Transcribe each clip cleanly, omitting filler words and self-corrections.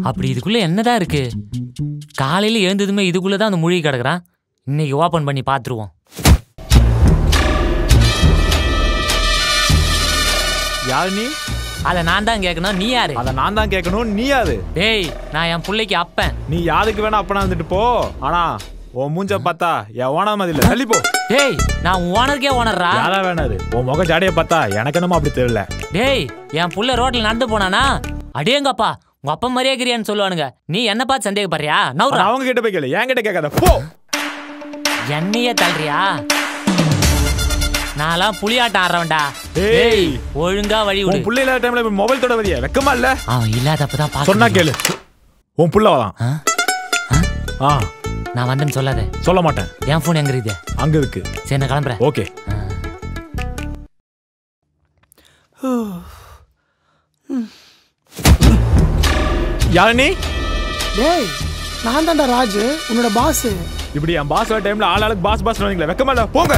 அப்படி இதுக்குள்ள என்னதான் இருக்கு? காலையில எழுந்ததுமே இதுக்குள்ளதான் அந்த மூழ்கி கிடக்குறான். இன்னைக்கு ஓபன் பண்ணி பாத்துருவோம். யாரு நீ? அத நான் தான் கேட்கணும். நீ யாரு? அத நான் தான் கேட்கணும். நீ யாரு? டேய், நான் என் பிள்ளைக்கு அப்பன். நீ யாருக்கு வேணா அப்பனா வந்துட்டு போ. ஆனா உன் மூஞ்ச பார்த்தா என் ஓனர் மாதிரி இல்ல. தள்ளி போ. டேய், நான் ஓனருக்கே ஓனர்ரா. யாரா வேணாது? உன் முக ஜாடையை பார்த்தா எனக்கு என்னமோ அப்படி தெரியல. டேய், என் புள்ள ரோட்ல நடந்து போனானா அடேங்கப்பா உங்க அப்பா மாதிரியே கிரியான்னு சொல்லுவானுங்க. நீ என்ன பார்த்து சந்தேகப்படுறியா? நவுறா. அவங்க கிட்ட போய் கேளு, என் கிட்ட கேட்காத. போ. என்னையே தள்ளுறியா? நான்லாம் புலியாட்டம் ஆடுறவன்டா. டேய், ஒழுங்கா வழி விடு. உன் புள்ள இல்லாத டைம்ல மொபைல் தொட வரியா? வெக்கமா இல்ல? அவன் இல்லாதப்பதான் பாக்க. சொன்னா கேளு. உன் புள்ள வரான். நான் வந்தேன்னு சொல்லாத. சொல்ல மாட்டேன். என் போன் எங்க இருக்கு? அங்க இருக்கு. சரி, நான் கிளம்புறேன். ஓகே. யாரு நீ? டேய், நான் தான்டா ராஜு, உன்னோட பாஸ். இப்படி என் பாஸ் வர டைம்ல ஆளாளுக்கு பாஸ் பாஸ் சொல்றீங்களா? வெக்கமா இல்ல? போங்க.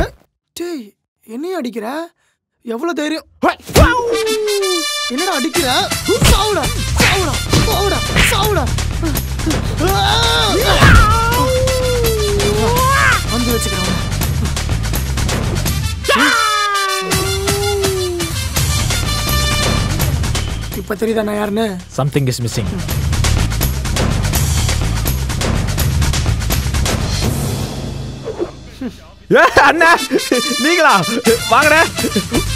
டேய், என்னையும் அடிக்கிற? எவ்வளவு தைரியம்? என்னடா அடிக்கிற? சாவுடா, சாவுடா, சாவுடா, சாவுடா. வந்து வச்சுக்கிறேன். இப்ப தெரியுதா நான் யாருன்னு? Something is missing. அண்ணா, நீங்களா? வாங்கடா,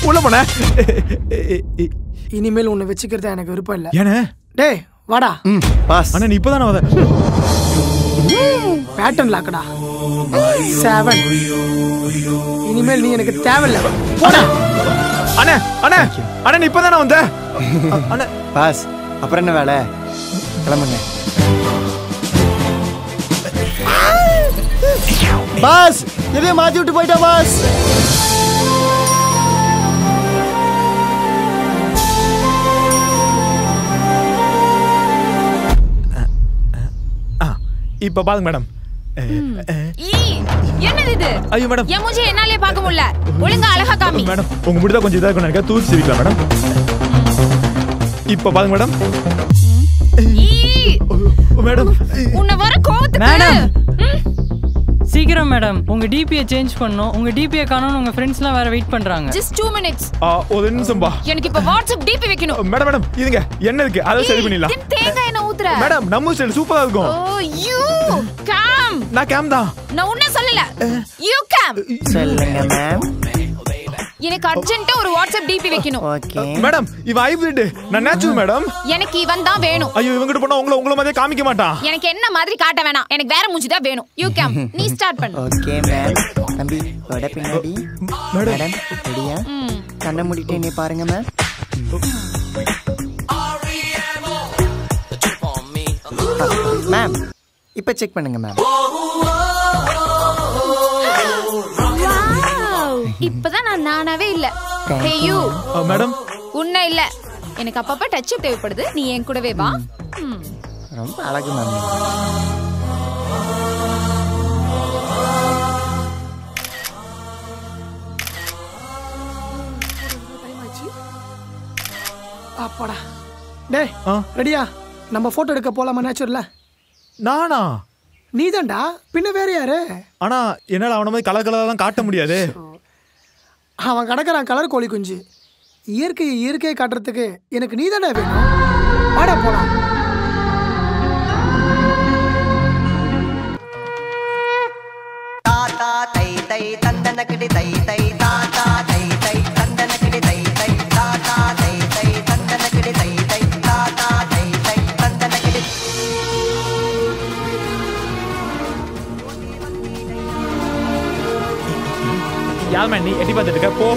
உள்ள போன. இனிமேல் உன்னை வச்சுக்கிறதா எனக்கு விருப்பம் இல்ல. ஏனே? டேய், வாடா. பாஸ். அண்ணா, நீ இப்பதானே வந்த? பேட்டர்ன் லாக்கடா 7. இனிமேல் நீ எனக்கு தேவையில்ல. போடா. அண்ணா, அண்ணா, அண்ணா, நீ இப்பதானே வந்த? அண்ணா. பாஸ், அப்புறம் என்ன வேலை? கிளம்புங்க. பாஸ், எதையும் மாத்தி விட்டு போயிட்டா பாஸ். இப்ப பாருங்க மேடம். என்னது இது? ஐயோ மேடம், என் மூஞ்சி என்னாலே பார்க்க முடியல. ஒழுங்கா அழகா காமி. மேடம், உங்க முடிதா கொஞ்சம் இதா இருக்கும். எனக்கு தூசி சிரிக்கலாம் மேடம். இப்ப பாருங்க மேடம். மேடம், உன்னை வர கோவத்துக்கு. மேடம், சீக்கிரம் மேடம், உங்க டிபியை சேஞ்ச் பண்ணனும். உங்க டிபியை காணோம்னு உங்க ஃப்ரெண்ட்ஸ்லாம் வேற வெயிட் பண்றாங்க. just 2 minutes. ஒரு நிமிஷம் பா. எனக்கு இப்ப வாட்ஸ்அப் டிபி வைக்கணும். மேடம், மேடம், இதுங்க என்ன இருக்கு? அத சரி பண்ணிடலாம். தேங்காய் எண்ணெய் ஊத்துற. மேடம், நம்ம ஸ்டைல் சூப்பரா இருக்கும். ஓ யூ கம். நான் கேம் தான். நான் உன்ன சொல்லல. You come. சொல்லுங்க மேம். எனக்கு அர்ஜென்ட்டா ஒரு வாட்ஸ்அப் டிபி வைக்கணும். ஓகே. மேடம், இவ ஹைபிரிட், நான் நேச்சுரல் மேடம். எனக்கு இவன் தான் வேணும். ஐயோ, இவங்கிட்ட போனா உங்கள மாதிரியே காமிக்க மாட்டான். எனக்கு என்ன மாதிரி காட்ட வேணாம். எனக்கு வேற மூஞ்சி தான் வேணும். You come. நீ ஸ்டார்ட் பண்ணு. Okay ma'am. தம்பி, வட பின்னாடி. மேடம், ரெடியா? கண்ணை மூடிட்டு என்னை பாருங்க மேம். மேம், இப்ப செக் பண்ணுங்க மேம். இப்பதான் நான் நானாவே இல்ல. Hey you. மேடம், உன்ன இல்ல. எனக்கு அப்பப்ப டச் அப் தேவைப்படுது. நீ என் கூடவே வா. ரொம்ப அழகு மேம். அப்பாடா. டேய், ரெடியா? நம்ம போட்டோ எடுக்க போலாமா நேச்சுரல்ல? நானா? நீதான்டா, பின்ன வேற யாரு? ஆனா என்னால அவன மாதிரி கலர் கலரெல்லாம் காட்ட முடியாது. அவன் கடக்குறான் கலர் கோழி குஞ்சு. இயற்கையை காட்டுறதுக்கு எனக்கு நீதான்டா வேணும். வாடா போலாம். தாத்தா தை தை தந்தனக்கிடி தை தை தாத்தா தை தை தந்தனக்கிடி தை தை தாத்தா தை தை தந்தனக்கிடி தை தை தாத்தா தை தை தந்தனக்கிடி. யார் மேன் நீ? எட்டி பார்த்துட்டு இருக்க? போ.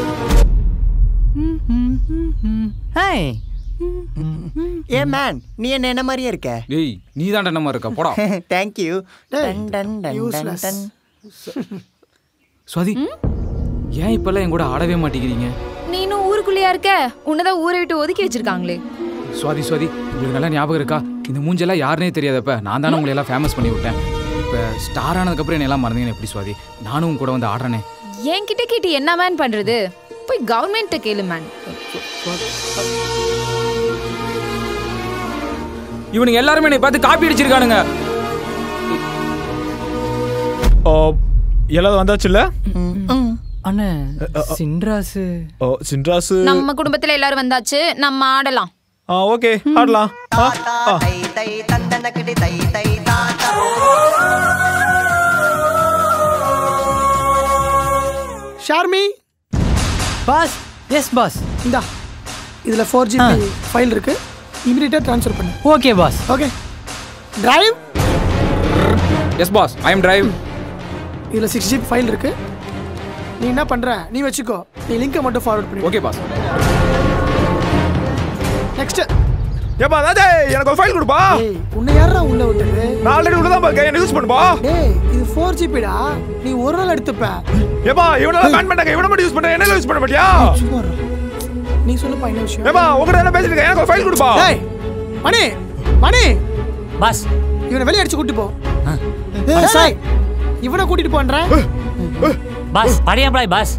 ஹாய். ஏ மேன், நீ என்ன மாதிரியே இருக்க? டேய், நீ தான் என்ன மாதிரி இருக்க. போடா. Thank you. சுவாதி, ஏன் இப்பெல்லாம் என் கூட ஆடவே மாட்டேங்கிறீங்க? நீனும் ஊருக்குள்ளேயா இருக்க? உன்னதான் ஊரை விட்டு ஒதுக்கி வச்சிருக்காங்களே. சுவாதி, உங்களுக்கு நல்லா ஞாபகம் இருக்கா? இந்த மூஞ்செல்லாம் யாருனே தெரியாதப்ப நான் தானே உங்களை எல்லாம் ஃபேமஸ் பண்ணி விட்டேன். இப்போ ஸ்டார் ஆனதுக்கப்புறம் என்ன எல்லாம் மறந்தீங்கன்னு எப்படி சுவாதி? நானும் கூட வந்து ஆடுறேனே. என்கிட்ட கேட்டு என்ன மேன் பண்றது? போய் கவர்மெண்ட் கேளு மேன். இவனுங்க எல்லாருமே என்னை பார்த்து காப்பி அடிச்சிருக்கானுங்க. எல்லாரும் வந்தாச்சுல்ல? அண்ணே சின்ராசு. சின்ராசு நம்ம குடும்பத்துல எல்லாரும் வந்தாச்சு, நம்ம ஆடலாம். ஓகே ஆடலாம். தை தை தந்தனக்கடி தை தை தாத்தா. ஷார்மி பாஸ். Yes boss. இந்தா இதில் 4GB ஃபைல் இருக்கு, இமீடியட்டாக ட்ரான்ஸ்ஃபர் பண்ணு. Okay boss. Okay drive. Yes boss, I am drive. இதில் 6GB ஃபைல் இருக்கு. நீ என்ன பண்ற, நீ வச்சுக்கோ, நீ லிங்கை மட்டும் ஃபார்வர்ட் பண்ணி. Okay boss. நெக்ஸ்ட். ஏப்பா ராஜே, எனக்கு ஒரு ஃபைல் கொடுப்பா. ஏய் உன்னை யாரா உள்ள விட்டது? நான் ஆல்ரெடி உள்ள தான் இருக்கேன், என்ன யூஸ் பண்ணுப்பா. ஏய் இது 4GB டா, நீ ஒரு நாள் எடுத்துப்ப. ஏப்பா இவனால பேன் பண்ணாங்க, இவன மட்டும் யூஸ் பண்ற, என்ன யூஸ் பண்ண மாட்டியா? நீ சொல்லுப்பா என்ன விஷயம். ஏப்பா உங்ககிட்ட என்ன பேசிட்டு இருக்க, எனக்கு ஒரு ஃபைல் கொடுப்பா. ஏய் மணி மணி பாஸ் இவனை வெளிய அடிச்சு கூட்டி போ. சாய் இவனை கூட்டிட்டு போன்றேன். பாஸ் பழைய எம்ப்ளாய் பாஸ்.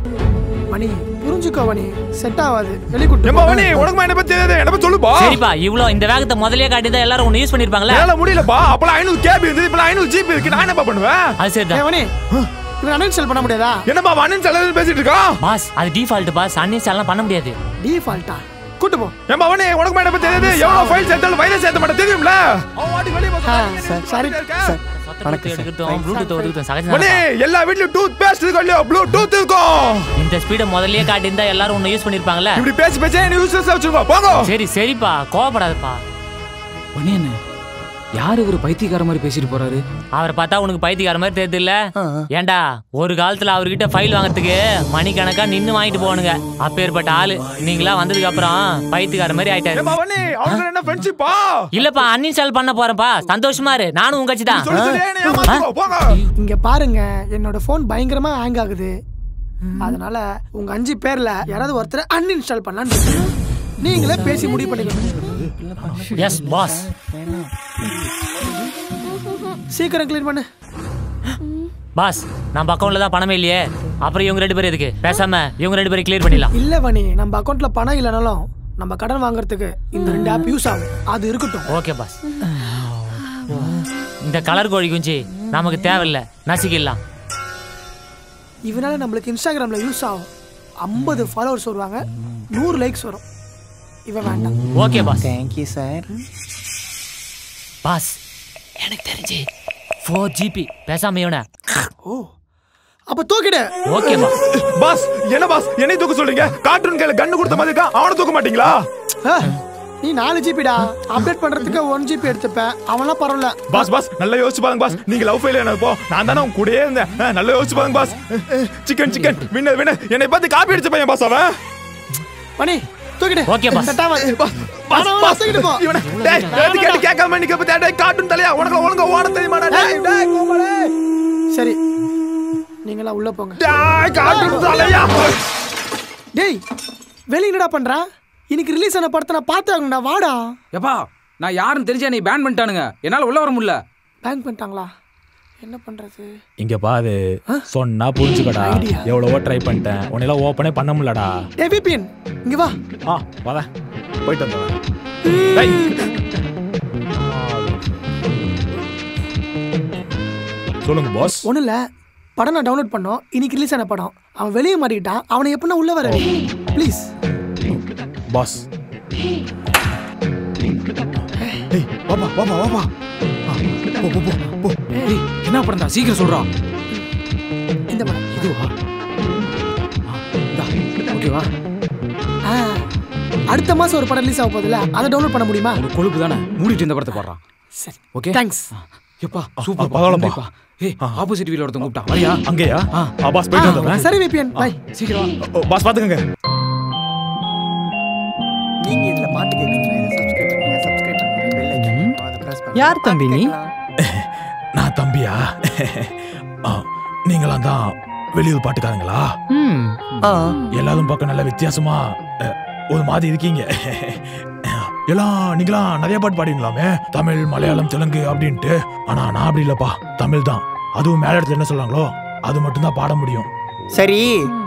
மணி புரிஞ்சுக்கோ மணி, செட் ஆகாது, வெளிய கூட்டி ஏப்பா மணி உனக்கு என்ன பத்தி தெரியாது, என்ன பத்தி சொல்லுப்பா. சரிப்பா, இவ்ளோ இந்த வேகத்தை முதல்லயே காட்டிதான் எல்லாரும் ஒன்னு யூஸ் பண்ணிருப்பாங்களே. என்னால முடியலப்பா, அப்பலாம் 500 KB இருந்தது, இப்பலாம் 500 GB இருக்கு, நான் என்னப்பா பண்ணுவேன்? அது சரிதான். ஏய் மணி இவன் அன்இன்ஸ்டால் பண்ண முடியாதா? என்னப்பா அன்இன்ஸ்டால் பேசிட்டு இருக்கான்? பாஸ் அது டிஃபால்ட் பாஸ், அன்இன்ஸ்டால்லாம் பண்ண முடியாது. டிஃபால்ட்டா? கூட்டி போ. ஏப்பா மணி உனக்கு என்ன பத்தி தெரியாது, எவ்வளவு ஃபைல் சேர்த்தாலும் வைரஸ் ஏத்த மாட்டே தெரியும்ல. அவன் வாடி வெளிய வந்து சரி மணி எல்லா வீட்லயும் டூத் பேஸ்ட் இருக்கு இல்லையா, ப்ளூடூத் இருக்கும். இந்த ஸ்பீட முதல்லயே காட்டியிருந்தா எல்லாரும் ஒன்னு யூஸ் பண்ணிருப்பாங்கல்ல. இப்படி பேசி பேசி என்ன யூஸ்லெஸ் வச்சிருக்கோம், போங்க. சரி சரிப்பா, கோவப்படாதப்பா. பண்ணி என்ன யார் இவர் பைத்தியக்கார மாதிரி பேசிட்டு போறாரு? அவரை பார்த்தா உனக்கு பைத்தியக்கார மாதிரி தெரியுது இல்ல? ஏண்டா ஒரு காலத்துல அவர்கிட்ட ஃபைல் வாங்குறதுக்கு மணிக்கணக்கா நின்னு வாங்கிட்டு போகணுங்க. அப்பேற்பட்ட ஆளு நீங்களா வந்ததுக்கு அப்புறம் பைத்தியக்கார மாதிரி ஆயிட்டாரு. ஏப்பா மணி அவங்க என்ன ஃப்ரெண்ட்ஷிப்பா? இல்லப்பா அன்இன்ஸ்டால் பண்ண போறேன்ப்பா, சந்தோஷமா இரு, நானும் உங்க கட்சி தான். சொல்லி சொல்லி என்ன ஏமாத்திக்கோ, போங்க. இங்க பாருங்க, என்னோட போன் பயங்கரமா ஹேங் ஆகுது. அதனால உங்க 5 பேர்ல யாராவது ஒருத்தர் அன்இன்ஸ்டால் பண்ணலான்னு இருக்கேன். நீங்களே பேசி முடிவு பண்ணிக்கோங்க. Yes boss. சீக்கிரம் க்ளீன் பண்ணு. பாஸ் நம்ம அக்கவுண்ட்ல தான் பணமே இல்லையே, அப்புறம் இவங்க 2 பேரும் எதுக்கு? பேசாம இவங்க 2 பேரும் கிளியர் பண்ணிடலாம். இல்ல வனி, நம்ம அக்கவுண்ட்ல பணம் இல்லனாலும் நம்ம கடன் வாங்குறதுக்கு இந்த 2 ஆப் யூஸ் ஆகும், அது இருக்கட்டும். Okay pass. இந்த கலர் கோழி குஞ்சு நமக்கு தேவையில்ல, நசிக்கலாம். இவனால நம்மளுக்கு இன்ஸ்டாகிராம்ல யூஸ் ஆகும். 50 ஃபாலோவர்ஸ் வருவாங்க, 100 லைக்ஸ் வரும். இவன் வேண்டாம். Okay boss. Thank you sir. Boss எனக்கு தெரிஞ்சு 4GB பேசாம இவனை. ஓ அப்ப தூக்கிடு. Okay boss. பாஸ் என்ன பாஸ் என்னை தூக்க சொல்றீங்க? கார்ட்டூன் கையில கண்ணு கொடுத்த மாதிரி இருக்கா, அவனை தூக்க மாட்டீங்களா? நீ 4GB டா, அப்டேட் பண்றதுக்கு 1GB எடுத்துப்ப, அவன்லாம் பரவாயில்ல. பாஸ் பாஸ் நல்லா யோசிச்சு பாருங்க பாஸ், நீங்க லவ் ஃபெயிலியர் எனக்கு போ, நான் தானே உங்க கூடயே இருந்தேன். நல்லா யோசிச்சு பாருங்க boss. Chicken chicken winner winner என்னை பார்த்து காப்பி அடிச்ச பையன் பாஸ் அவன். மணி தூக்கிடு. Okay boss. பாஸ் பாஸ் தூக்கிட்டு போ. இவனை டேய் எது கேட்டு கேட்காம நிக்க பத்தி டேய் கார்ட்டூன் தலையா, உனக்கு ஒழுங்கா ஓட தெரியுமாடா? டேய் டேய் கோமலே. சரி நீங்களா உள்ள போங்க. டேய் கார்ட்டூன் தலையா. டேய் வெளிய என்னடா பண்ற? இன்னைக்கு ரிலீஸ் ஆன படத்தை நான் பார்த்தாங்கடா, வாடா. எப்பா நான் யாருன்னு தெரிஞ்சா நீ பேன் பண்ணிட்டானுங்க, என்னால உள்ள வர முடியல. பேங்க் பண்ணிட்டாங்களா? என்ன பண்றது? இங்க பாரு, சொன்னா புரிஞ்சுக்கடா. எவ்வளவோ ட்ரை பண்ணிட்டேன், உன்னால ஓபனே பண்ண முடியலடா. ஏய் விபின் இங்க வா. வாடா போயிட்டு வந்துறேன். டேய் சொல்லுங்க பாஸ். ஒண்ணும் இல்ல, படம் நான் டவுன்லோட் பண்ணோம், இன்னைக்கு ரிலீஸ் ஆன படம். அவன் வெளியே மாட்டிக்கிட்டான், அவனை எப்படின்னா உள்ள வர ப்ளீஸ் பாஸ். டேய் வாப்பா வாப்பா வாப்பா. போ போ போ போ. ஏய் என்ன பண்றா, சீக்கிரம் சொல்றா. இந்த படம் இதுவா? ஓகேவா? அடுத்த மாசம் ஒரு படம் ரிலீஸ் ஆக போகுதுல, அதை டவுன்லோட் பண்ண முடியுமா? உனக்கு கொழுப்பு தானே, மூடிட்டு இந்த படத்தை போடுறான். சரி ஓகே தேங்க்ஸ். எப்பா சூப்பர் பரவாயில்லப்பா. ஏய் ஆப்போசிட் வீட்ல ஒருத்தன் கூப்பிட்டா, வரியா? அங்கேயா? பாஸ் போயிட்டு வந்துறேன். சரி விபின் பை. சீக்கிரம் வா. பாஸ் பாத்துக்கங்க. நீங்க இதுல பாட்டு கேட்கணும், சப்ஸ்கிரைப் பண்ணுங்க, சப்ஸ்கிரைப் பண்ணுங்க, பெல் ஐகான் அதை பிரஸ் பண்ணுங்க. யார் தம்பி நீ? நான் தம்பியா? நீங்களாம் தான் வெளியூர் பாட்டுக்காரங்களா? எல்லாரும் பார்க்க நல்ல வித்தியாசமா ஒரு மாதிரி இருக்கீங்க. எல்லாம் நீங்களாம் நிறைய பாட்டு பாடிங்களாமே, தமிழ் மலையாளம் தெலுங்கு அப்படின்ட்டு. ஆனா நான் அப்படி இல்லப்பா, தமிழ் தான். அதுவும் மேல இடத்துல என்ன சொல்றாங்களோ அது மட்டும் தான் பாட முடியும். சரி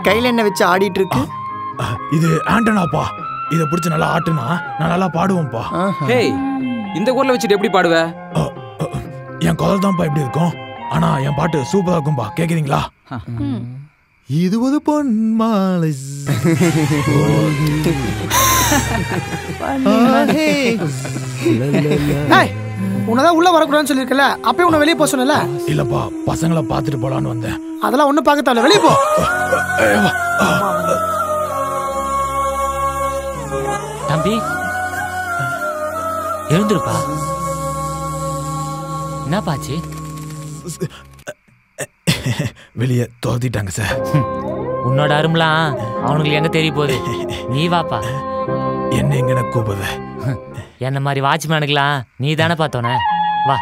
கையில என்ன வச்சு ஆடிட்டு இருக்கு? இது ஆண்டனாப்பா, இதை பிடிச்சி நல்லா ஆட்டுனா நான் நல்லா பாடுவேன்ப்பா. ஹேய் இந்த குரலை வச்சுட்டு எப்படி பாடுவ? என் குரல் தான்ப்பா இப்படி இருக்கும். ஆனா என் பாட்டு சூப்பரா இருக்கும்பா. கேக்குறீங்களா? இது ஒரு பொன் மாலை. உன்னதான் உள்ள வரக்கூடாதுன்னு சொல்லிருக்கல, அப்பயே உன்னை வெளியே போக சொன்னல. இல்லப்பா, பசங்களை பாத்துட்டு போலான்னு வந்தேன். அதெல்லாம் ஒண்ணும் பார்க்க தேவையில்ல, வெளியே போ. தம்பி எழுந்துருப்பா. என்ன பாச்சு? வெளியே தோத்திட்டாங்க சார். உன்னோட அரும்பலாம் அவனுக்கு எங்க தெரிய போகுது. நீ வாப்பா. என்ன எங்கன கூப்பிடுத? என்ன மாதிரி வாட்ச்மேனுக்கலாம் நீ தானே பார்த்தோன. வா.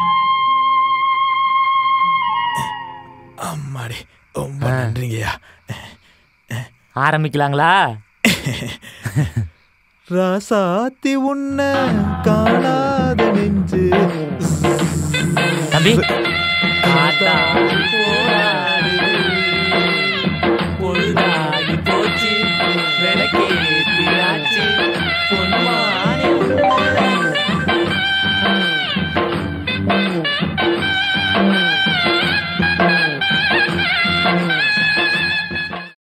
அம்மாடி, ரொம்ப நன்றிங்கய்யா. ஆரம்பிக்கலாங்களா? ராசாத்தி உன்ன காணாத நெஞ்சு. தம்பி